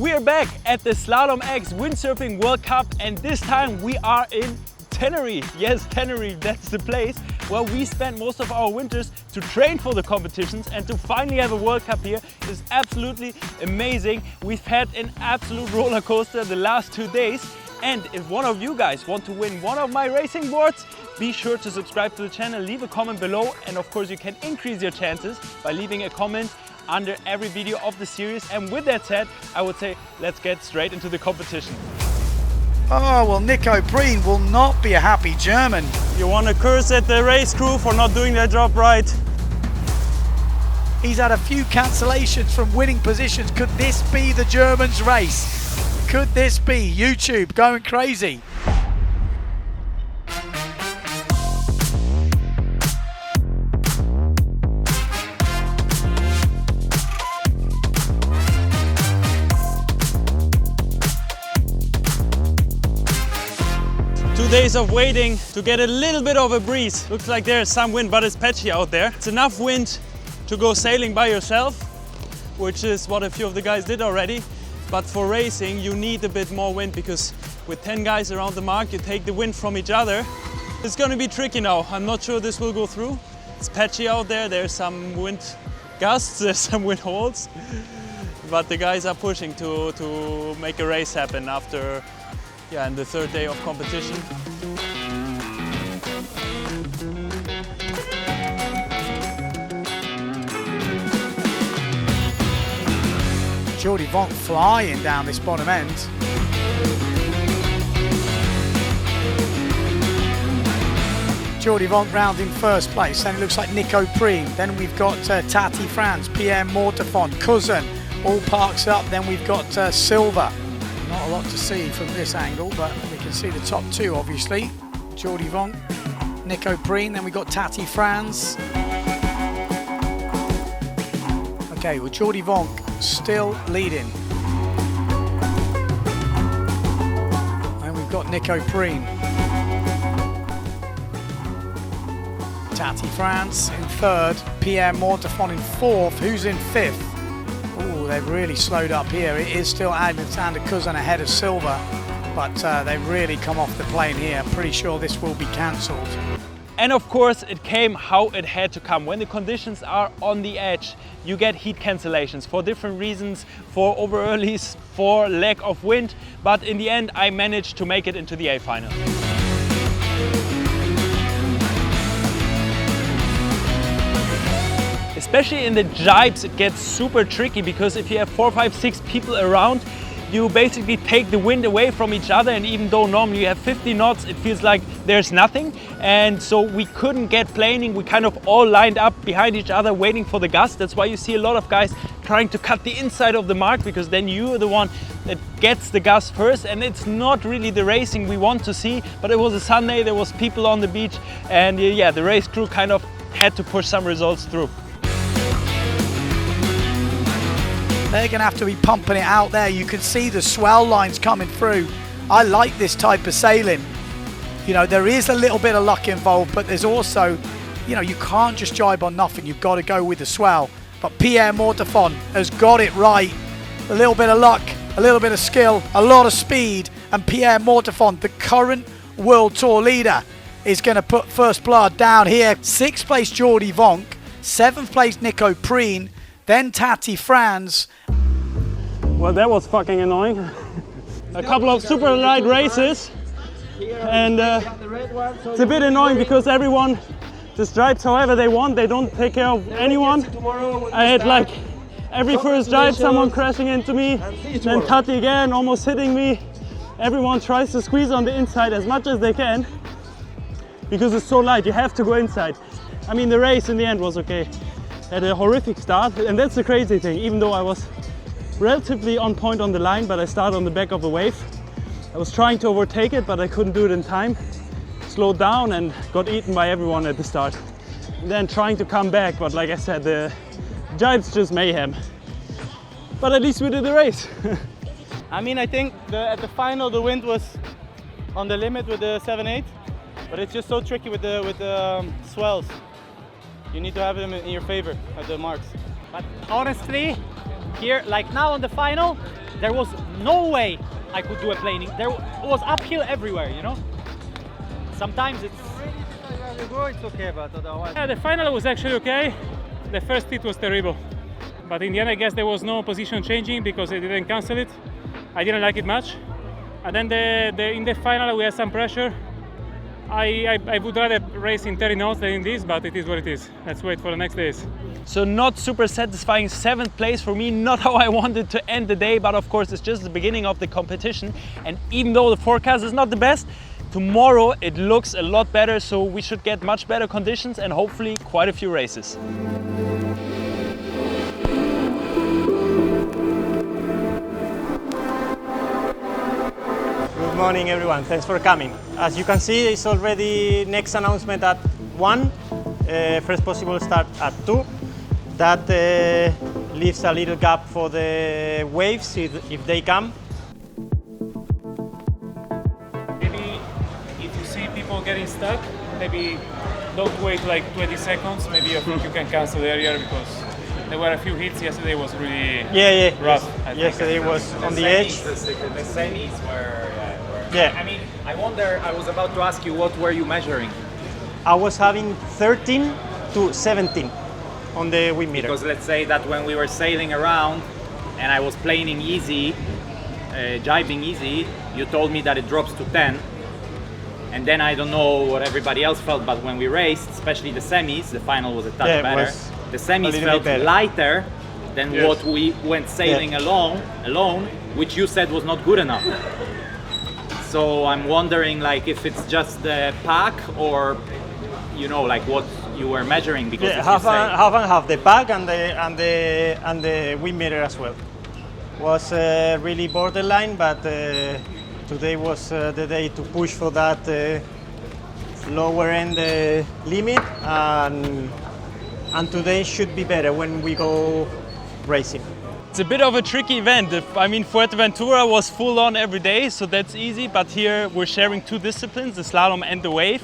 We are back at the SLALOM X Windsurfing World Cup, and this time we are in Tenerife. Yes, Tenerife, that's the place where we spent most of our winters to train for the competitions, and to finally have a World Cup here is absolutely amazing. We've had an absolute roller coaster the last 2 days, and if one of you guys want to win one of my racing boards, be sure to subscribe to the channel, leave a comment below, and of course you can increase your chances by leaving a comment under every video of the series. And with that said, I would say let's get straight into the competition. Oh, well, Nico Prien will not be a happy German. You want to curse at the race crew for not doing their job right? He's had a few cancellations from winning positions. Could this be the Germans' race? Could this be YouTube going crazy? Days of waiting to get a little bit of a breeze. Looks like there's some wind, but it's patchy out there. It's enough wind to go sailing by yourself, which is what a few of the guys did already. But for racing, you need a bit more wind, because with 10 guys around the mark, you take the wind from each other. It's gonna be tricky now. I'm not sure this will go through. It's patchy out there. There's some wind gusts, there's some wind holes. But the guys are pushing to make a race happen after and the third day of competition. Jordi Vonk flying down this bottom end. Jordi Vonk round in first place. Then it looks like Nico Prien. Then we've got Tati Franz, Pierre Mortefon, Cousin, all parks up. Then we've got Silva. Not a lot to see from this angle, but we can see the top two, obviously. Jordi Vonk, Nico Prien, then we got Tati Franz. Okay, well, Jordi Vonk still leading. And we've got Nico Prien. Tati Franz in third, Pierre Mortefon in fourth. Who's in fifth? Oh, they've really slowed up here. It is still Alexander Cousin ahead of Silva, but they've really come off the plane here. I'm pretty sure this will be cancelled. And of course, it came how it had to come. When the conditions are on the edge, you get heat cancellations for different reasons, for over earlies, for lack of wind. But in the end, I managed to make it into the A final. Especially in the jibes, it gets super tricky, because if you have 4, 5, 6 people around, you basically take the wind away from each other, and even though normally you have 50 knots, it feels like there's nothing. And so we couldn't get planing. We kind of all lined up behind each other waiting for the gust. That's why you see a lot of guys trying to cut the inside of the mark, because then you're the one that gets the gust first, and it's not really the racing we want to see. But it was a Sunday, there was people on the beach, and yeah, the race crew kind of had to push some results through. They're going to have to be pumping it out there. You can see the swell lines coming through. I like this type of sailing. You know, there is a little bit of luck involved, but there's also, you know, you can't just jibe on nothing. You've got to go with the swell. But Pierre Mortefon has got it right. A little bit of luck, a little bit of skill, a lot of speed. And Pierre Mortefon, the current World Tour leader, is going to put first blood down here. 6th place Jordi Vonk, 7th place Nico Prien, then Tati Franz. Well, that was fucking annoying. A couple of super light races, and it's a bit annoying because everyone just drives however they want. They don't take care of anyone. I had like every first drive someone crashing into me, then Tati again almost hitting me. Everyone tries to squeeze on the inside as much as they can because it's so light. You have to go inside. I mean, the race in the end was okay. Had a horrific start, and that's the crazy thing. Even though I was relatively on point on the line, but I started on the back of a wave. I was trying to overtake it, but I couldn't do it in time. Slowed down and got eaten by everyone at the start. And then trying to come back, but like I said, the jibes just mayhem. But at least we did the race. I mean, I think at the final the wind was on the limit with the 7/8, but it's just so tricky with the swells. You need to have them in your favor at the marks. But honestly, here, like now on the final, there was no way I could do a planing. There was uphill everywhere, you know. Sometimes it's okay, but otherwise. Yeah, the final was actually okay. The first hit was terrible, but in the end, I guess there was no position changing because they didn't cancel it. I didn't like it much. And then in the final, we had some pressure. I would rather race in 30 knots than in this, but it is what it is. Let's wait for the next days. So not super satisfying 7th place for me, not how I wanted to end the day, but of course it's just the beginning of the competition. And even though the forecast is not the best, tomorrow it looks a lot better, so we should get much better conditions and hopefully quite a few races. Good morning everyone, thanks for coming. As you can see, it's already next announcement at 1, first possible start at 2. That leaves a little gap for the waves if they come. Maybe if you see people getting stuck, maybe don't wait like 20 seconds, maybe I think you can cancel earlier because there were a few hits. Yesterday was really rough. Yesterday was on the edge. The semis were, Yeah. I mean, I wonder, I was about to ask you, what were you measuring? I was having 13 to 17 on the wind meter. Because let's say that when we were sailing around and I was planing easy, jibing easy, you told me that it drops to 10. And then I don't know what everybody else felt, but when we raced, especially the semis, the final was a touch better. The semis felt lighter than what we went sailing alone, which you said was not good enough. So I'm wondering, like, if it's just the pack or, you know, like what you were measuring, because half and half, the pack and the wind meter as well. Was really borderline, but today was the day to push for that lower end limit, and today should be better when we go racing. It's a bit of a tricky event. I mean, Fuerteventura was full on every day, so that's easy, but here we're sharing 2 disciplines, the slalom and the wave.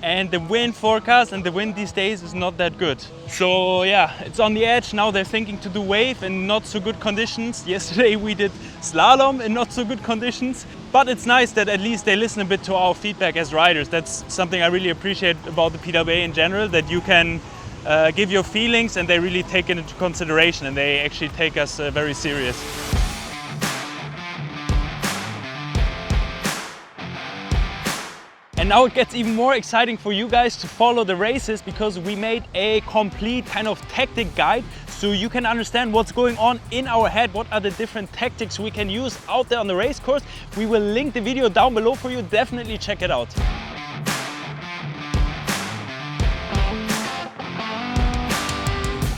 And the wind forecast and the wind these days is not that good. So yeah, it's on the edge. Now they're thinking to do wave in not so good conditions. Yesterday we did slalom in not so good conditions. But it's nice that at least they listen a bit to our feedback as riders. That's something I really appreciate about the PWA in general, that you can give your feelings and they really take it into consideration and they actually take us very serious. And now it gets even more exciting for you guys to follow the races, because we made a complete kind of tactic guide so you can understand what's going on in our head, what are the different tactics we can use out there on the race course. We will link the video down below for you, definitely check it out.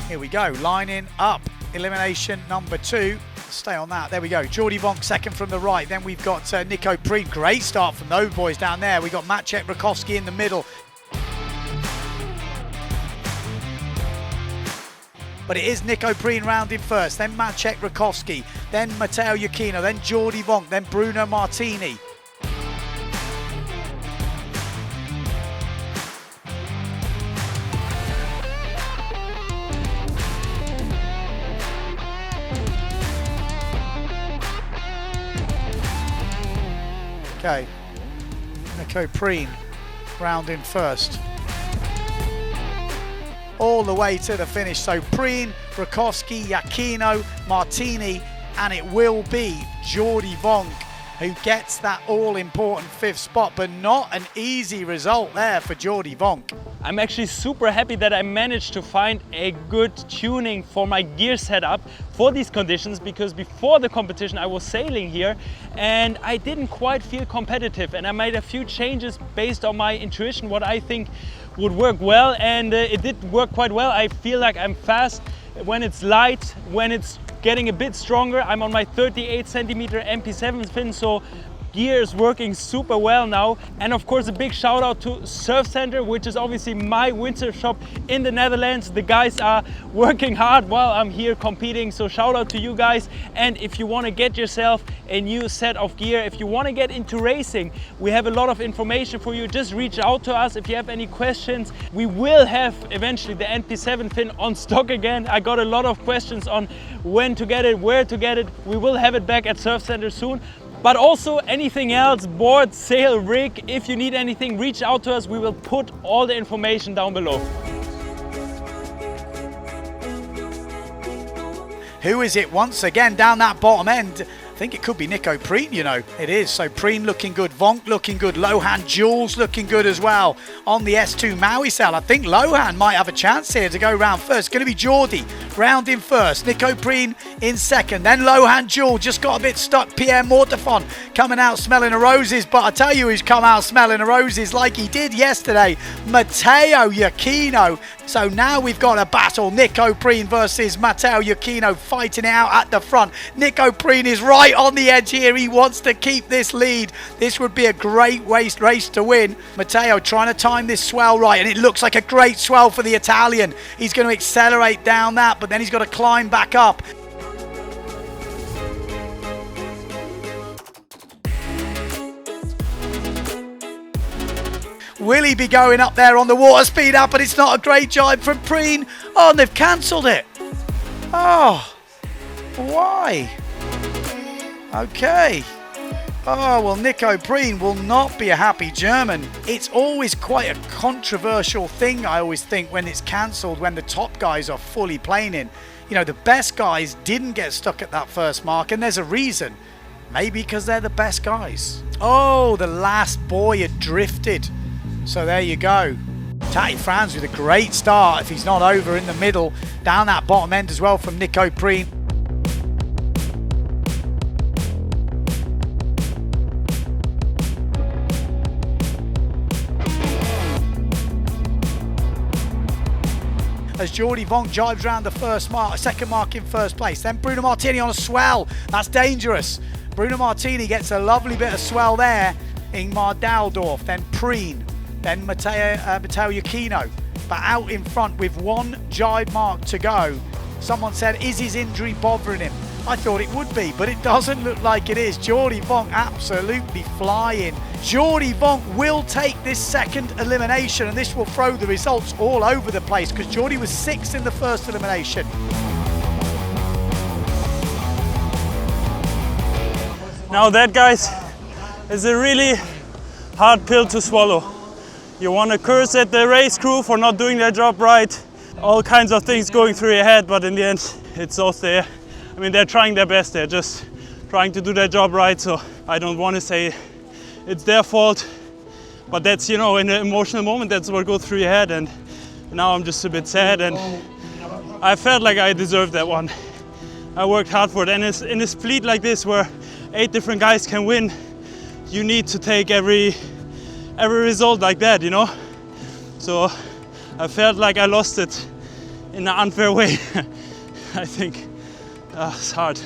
Here we go, lining up, elimination number 2. Stay on that, there we go. Jordi Vonk second from the right. Then we've got Nico Prien. Great start from those boys down there. We've got Maciej Rakowski in the middle. But it is Nico Prien rounding first, then Maciej Rakowski, then Matteo Iachino, then Jordi Vonk, then Bruno Martini. Okay, Nico Prien rounding first. All the way to the finish. So Prien, Rakowski, Iachino, Martini, and it will be Jordi Vonk who gets that all-important 5th spot, but not an easy result there for Jordi Vonk. I'm actually super happy that I managed to find a good tuning for my gear setup for these conditions, because before the competition I was sailing here and I didn't quite feel competitive, and I made a few changes based on my intuition, what I think would work well, and it did work quite well. I feel like I'm fast when it's light, when it's getting a bit stronger. I'm on my 38 centimeter MP7 fin, so gear is working super well now. And of course, a big shout out to SURFCENTER, which is obviously my windsurf shop in the Netherlands. The guys are working hard while I'm here competing, so shout out to you guys. And if you want to get yourself a new set of gear, if you want to get into racing, we have a lot of information for you. Just reach out to us if you have any questions. We will have eventually the NP7 fin on stock again. I got a lot of questions on when to get it, where to get it. We will have it back at SURFCENTER soon. But also anything else, board, sail, rig, if you need anything, reach out to us. We will put all the information down below. Who is it once again down that bottom end? I think it could be Nico Prien, you know. It is. So Prien looking good, Vonk looking good, Lohan Jules looking good as well on the S2 Maui sail. I think Lohan might have a chance here to go round first. It's going to be Geordie round in first, Nico Prien in second, then Lohan Jules just got a bit stuck. Pierre Mortefon coming out smelling the roses, but I tell you who's come out smelling the roses like he did yesterday, Matteo Iachino. So now we've got a battle, Nico Prien versus Matteo Iachino fighting it out at the front. Nico Prien is right on the edge here. He wants to keep this lead. This would be a great race to win. Matteo trying to time this swell right, and it looks like a great swell for the Italian. He's going to accelerate down that, but then he's got to climb back up. Will he be going up there on the water speed up? But it's not a great jibe from Prien. Oh, and they've cancelled it. Oh, why? Okay. Oh, well, Nico Prien will not be a happy German. It's always quite a controversial thing, I always think, when it's cancelled, when the top guys are fully planing. You know, the best guys didn't get stuck at that first mark, and there's a reason. Maybe because they're the best guys. Oh, the last boy had drifted. So there you go. Tati Franz with a great start if he's not over in the middle. Down that bottom end as well from Nico Prien. As Jordi Vonk jives around the first mark, second mark in first place. Then Bruno Martini on a swell. That's dangerous. Bruno Martini gets a lovely bit of swell there. Ingmar Daldorf, then Prien, then Matteo Iachino. But out in front with one jibe mark to go. Someone said, is his injury bothering him? I thought it would be, but it doesn't look like it is. Jordi Vonk absolutely flying. Jordi Vonk will take this second elimination, and this will throw the results all over the place because Jordi was 6th in the first elimination. Now that, guys, is a really hard pill to swallow. You want to curse at the race crew for not doing their job right. All kinds of things going through your head, but in the end, it's all there. I mean, they're trying their best. They're just trying to do their job right. So I don't want to say it's their fault, but that's, you know, in an emotional moment, that's what goes through your head. And now I'm just a bit sad, and I felt like I deserved that one. I worked hard for it, and in a split like this where 8 different guys can win, you need to take every result like that, you know. So I felt like I lost it in an unfair way. I think it's hard.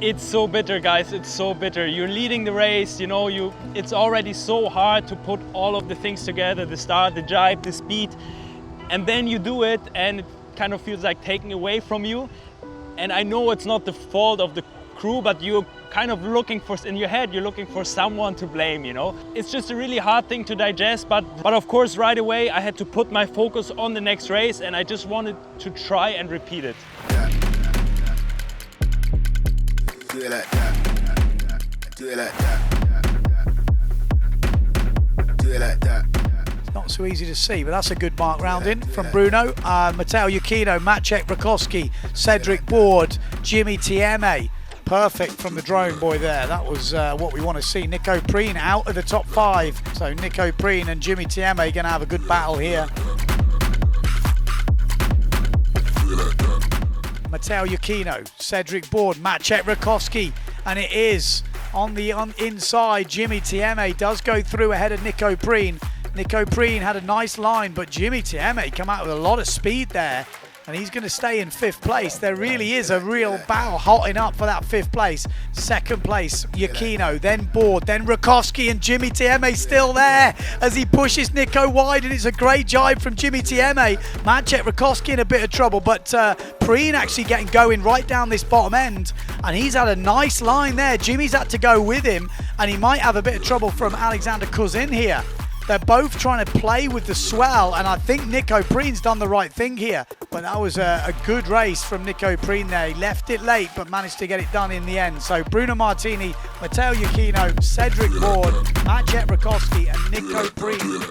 It's so bitter, guys. It's so bitter. You're leading the race, you know, it's already so hard to put all of the things together, the start, the jibe, the speed, and then you do it and it kind of feels like taking away from you. And I know it's not the fault of the crew, but you're kind of looking for, in your head, you're looking for someone to blame, you know. It's just a really hard thing to digest, but of course right away I had to put my focus on the next race, and I just wanted to try and repeat it. Do it like that. Do it like that. Do it like that. Not so easy to see, but that's a good mark round in from Bruno. Matteo Iachino, Maciek Rakowski, Cedric Board, Jimmy Tieme. Perfect from the drone boy there. That was what we want to see. Nico Prien out of the top 5. So Nico Prien and Jimmy Tieme going to have a good battle here. Matteo Iachino, Cedric Board, Maciek Rakowski, and it is on the inside. Jimmy Tieme does go through ahead of Nico Prien. Nico Prien had a nice line, but Jimmy Tieme come out with a lot of speed there, and he's going to stay in 5th place. There really is a real battle hotting up for that 5th place. 2nd place, Yakino, then Board, then Rakowski, and Jimmy Tieme still there as he pushes Nico wide, and it's a great jibe from Jimmy Tieme. Maciej Rakowski in a bit of trouble, but Prien actually getting going right down this bottom end, and he's had a nice line there. Jimmy's had to go with him, and he might have a bit of trouble from Alexander Cousin here. They're both trying to play with the swell, and I think Nico Prien's done the right thing here. But that was a good race from Nico Prien there. He left it late, but managed to get it done in the end. So Bruno Martini, Matteo Iachino, Cedric Board, Maciej Rakowski, and Nico Prien.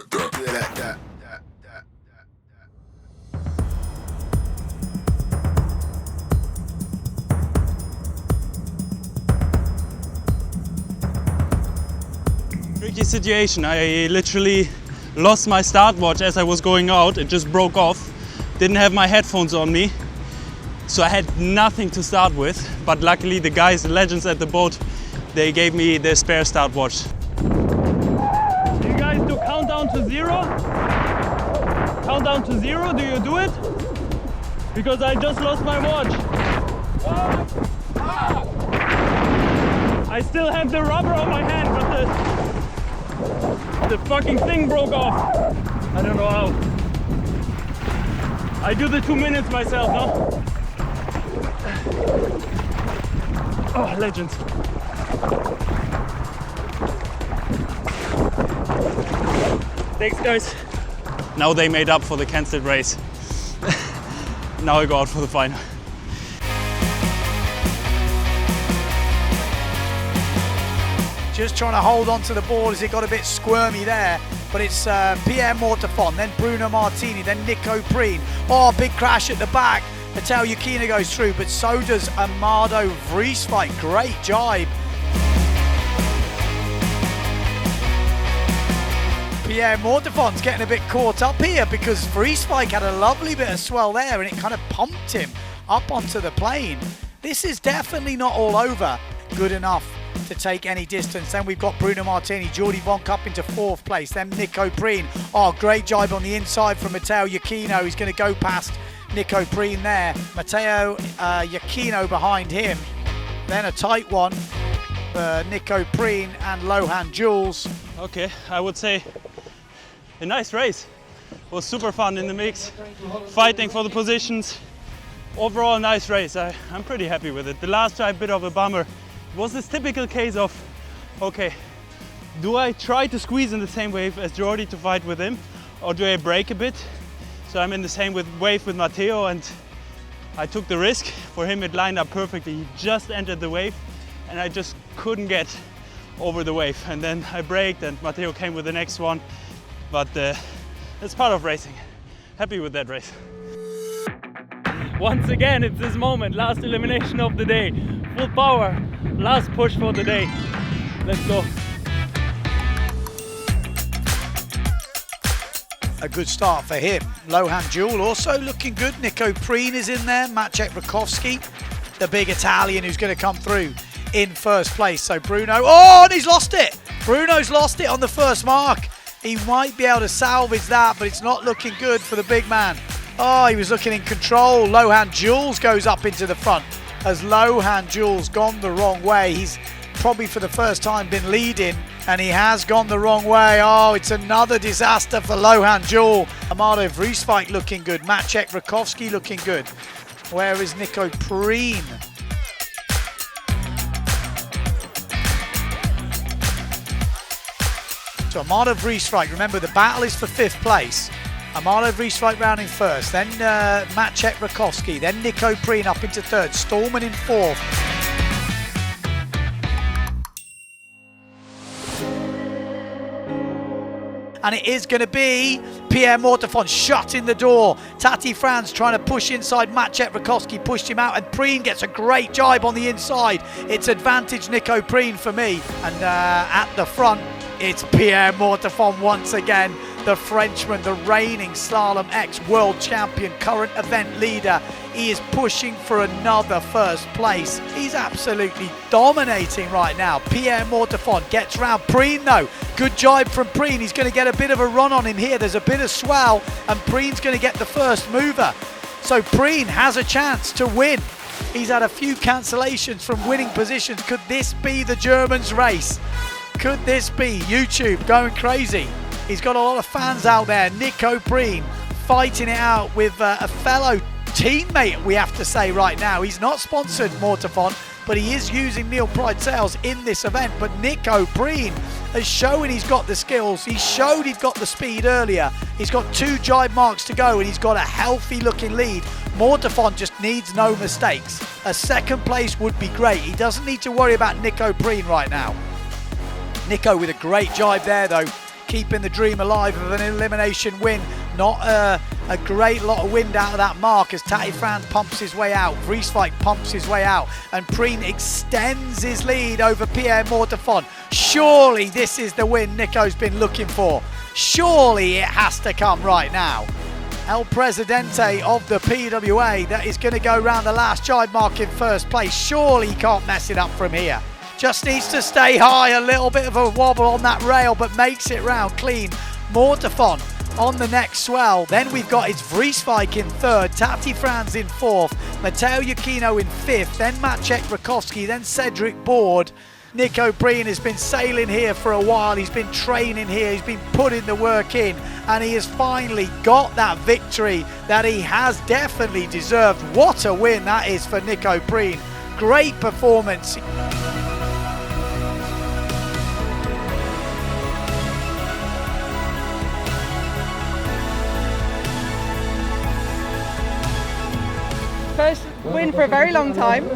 Tricky situation. I literally lost my start watch as I was going out. It just broke off. Didn't have my headphones on me, so I had nothing to start with. But luckily the guys, the legends at the boat, they gave me the spare start watch. Do you guys do countdown to 0? Countdown to 0, do you do it? Because I just lost my watch. I still have the rubber on my hand, but the fucking thing broke off. I don't know how. I do the 2 minutes myself, no? Oh, legends. Thanks, guys. Now they made up for the cancelled race. Now I go out for the final. Just trying to hold on to the board as it got a bit squirmy there. But it's Pierre Mortefon, then Bruno Martini, then Nico Prien. Oh, big crash at the back. Matteo Iachino goes through, but so does Amado Vrieswijk. Great jibe. Pierre Mortefon's getting a bit caught up here because Vrieswijk had a lovely bit of swell there and it kind of pumped him up onto the plane. This is definitely not all over. Good enough to take any distance. Then we've got Bruno Martini, Jordi Vonk up into 4th place. Then Nico Prien. Oh, great jibe on the inside from Matteo Iachino. He's going to go past Nico Prien there. Matteo Iachino behind him. Then a tight one for Nico Prien and Lohan Jules. Okay, I would say a nice race. It was super fun in the mix, fighting for the positions. Overall, nice race. I'm pretty happy with it. The last jibe, bit of a bummer. It was this typical case of, okay, do I try to squeeze in the same wave as Jordi to fight with him, or do I break a bit? So I'm in the same wave with Matteo, and I took the risk. For him, it lined up perfectly. He just entered the wave, and I just couldn't get over the wave. And then I braked, and Matteo came with the next one. But it's part of racing. Happy with that race. Once again, it's this moment, last elimination of the day. Full power, last push for the day. Let's go. A good start for him. Lohan Jules also looking good. Nico Prien is in there. Maciej Rakowski, the big Italian who's going to come through in 1st place. So Bruno, oh, and he's lost it. Bruno's lost it on the first mark. He might be able to salvage that, but it's not looking good for the big man. Oh, he was looking in control. Lohan Jules goes up into the front. As Lohan Jules gone the wrong way. He's probably for the first time been leading, and he has gone the wrong way. Oh, it's another disaster for Lohan Jules. Amado Vrieswijk looking good. Maciej Rakowski looking good. Where is Nico Prien? So Amado Vrieswijk, remember the battle is for 5th place. Amado Vrieswijk round in 1st, then Maciej Rakowski, then Nico Prien up into 3rd, Stallman in 4th. And it is going to be Pierre Mortefon shutting the door. Tati Franz trying to push inside. Maciej Rakowski pushed him out, and Prien gets a great jibe on the inside. It's advantage Nico Prien for me. And at the front, it's Pierre Mortefon once again. the Frenchman, the reigning Slalom X world champion, current event leader. He is pushing for another first place. He's absolutely dominating right now. Pierre Mortefond gets round Prien though. Good jibe from Prien. He's going to get a bit of a run on him here. There's a bit of swell and Prien's going to get the first mover. So Prien has a chance to win. He's had a few cancellations from winning positions. Could this be the German's race? Could this be YouTube going crazy? He's got a lot of fans out there. Nico Prien fighting it out with a fellow teammate, we have to say right now. He's not sponsored, Mortefond, but he is using Neil Pride Sales in this event. But Nico Prien has shown he's got the skills. He showed he's got the speed earlier. He's got 2 jibe marks to go and he's got a healthy looking lead. Mortefond just needs no mistakes. A second place would be great. He doesn't need to worry about Nico Prien right now. Nico with a great jibe there though, keeping the dream alive of an elimination win. Not a great lot of wind out of that mark as Tati Frans pumps his way out, Vrieswijk pumps his way out, and Prien extends his lead over Pierre Mortefond. Surely this is the win Nico's been looking for. Surely it has to come right now. El Presidente of the PWA that is going to go round the last jibe mark in first place. Surely he can't mess it up from here. Just needs to stay high, a little bit of a wobble on that rail, but makes it round clean. Mortefond on the next swell. Then we've got it's Vrieswijk in third, Tati Frans in fourth, Matteo Iachino in fifth, then Maciek Rakowski, then Cedric Board. Nico Prien has been sailing here for a while. He's been training here. He's been putting the work in, and he has finally got that victory that he has definitely deserved. What a win that is for Nico Prien. Great performance. First win for a very long time.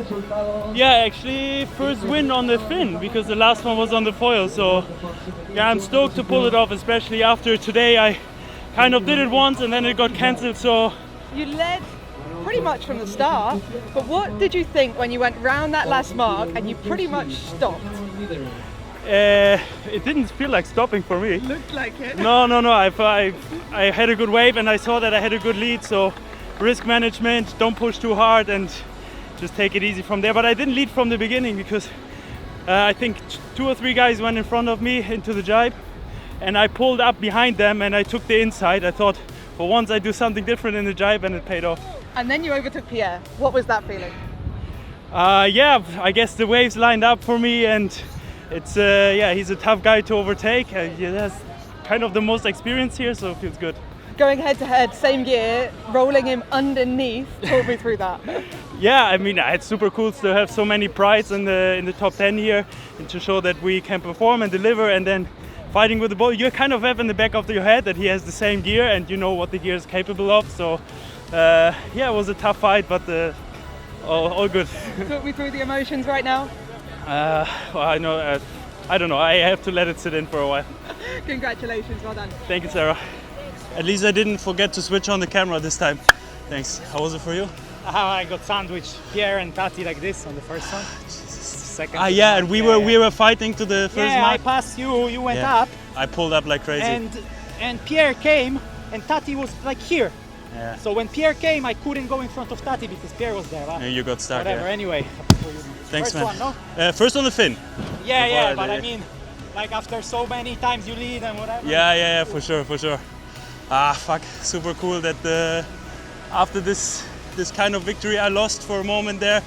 Yeah, actually first win on the fin because the last one was on the foil. So yeah, I'm stoked to pull it off, especially after today. I kind of did it once and then it got cancelled. So You led pretty much from the start, but what did you think when you went round that last mark and you pretty much stopped? It didn't feel like stopping for me. Looked like it. No. I had a good wave and I saw that I had a good lead. So risk management, don't push too hard and just take it easy from there. But I didn't lead from the beginning because I think 2 or 3 guys went in front of me into the jibe and I pulled up behind them and I took the inside. I thought for once I do something different in the jibe and it paid off. And then you overtook Pierre. What was that feeling? Yeah, I guess the waves lined up for me and it's yeah, he's a tough guy to overtake. He has kind of the most experience here, so it feels good. Going head to head, same gear, rolling him underneath. Talk me through that. Yeah, I mean, it's super cool to have so many prides in the top 10 here and to show that we can perform and deliver, and then fighting with the ball. You kind of have in the back of your head that he has the same gear and you know what the gear is capable of. So yeah, it was a tough fight, but all good. Talk me through the emotions right now. Well, I don't know. I have to let it sit in for a while. Congratulations, well done. Thank you, Sarah. At least I didn't forget to switch on the camera this time. Thanks. How was it for you? I got sandwiched, Pierre and Tati like this on the first one. Second. Yeah, and we were fighting to the first I mark. passed you. You went up, I pulled up like crazy. and Pierre came, and Tati was like here. Yeah. So when Pierre came, I couldn't go in front of Tati because Pierre was there. Yeah, you got stuck. Whatever. Yeah. Anyway. Thanks, first man. one, no? First on the fin. Yeah, but I mean, like after so many times you lead and whatever. Yeah, for sure. Ah, fuck, super cool that after this kind of victory I lost for a moment there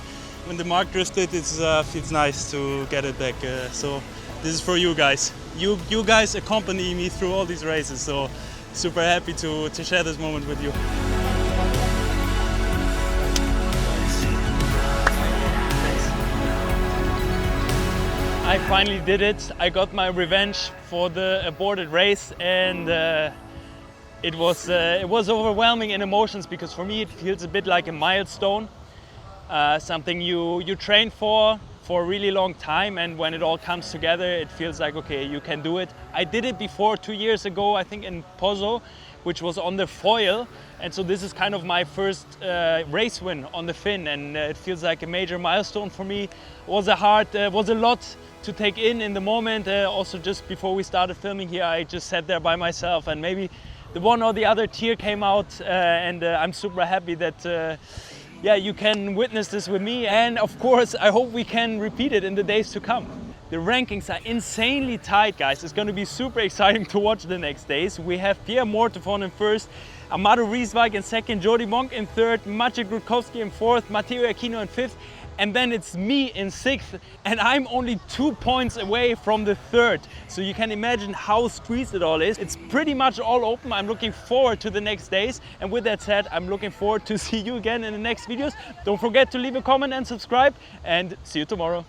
when the mark drifted. It feels nice to get it back. So this is for you guys. You guys accompany me through all these races, so super happy to share this moment with you. I finally did it. I got my revenge for the aborted race, and it was overwhelming in emotions because for me it feels a bit like a milestone, something you train for for a really long time, and when it all comes together, it feels like, okay, you can do it. I did it before 2 years ago, I think in Pozo, which was on the foil, and so this is kind of my first race win on the fin, and it feels like a major milestone for me. Was a lot to take in the moment. Also, just before we started filming here, I just sat there by myself, and maybe the one or the other tear came out, and I'm super happy that yeah, you can witness this with me, and of course I hope we can repeat it in the days to come. The rankings are insanely tight, guys. It's going to be super exciting to watch the next days. We have Pierre Mortefon in first, Amado Rieswijk in second, Jody Monk in third, Maciej Grudkowski in fourth, Matteo Aquino in fifth, and then it's me in sixth, and I'm only 2 points away from the third. So you can imagine how squeezed it all is. It's pretty much all open. I'm looking forward to the next days. And with that said, I'm looking forward to see you again in the next videos. Don't forget to leave a comment and subscribe, and see you tomorrow.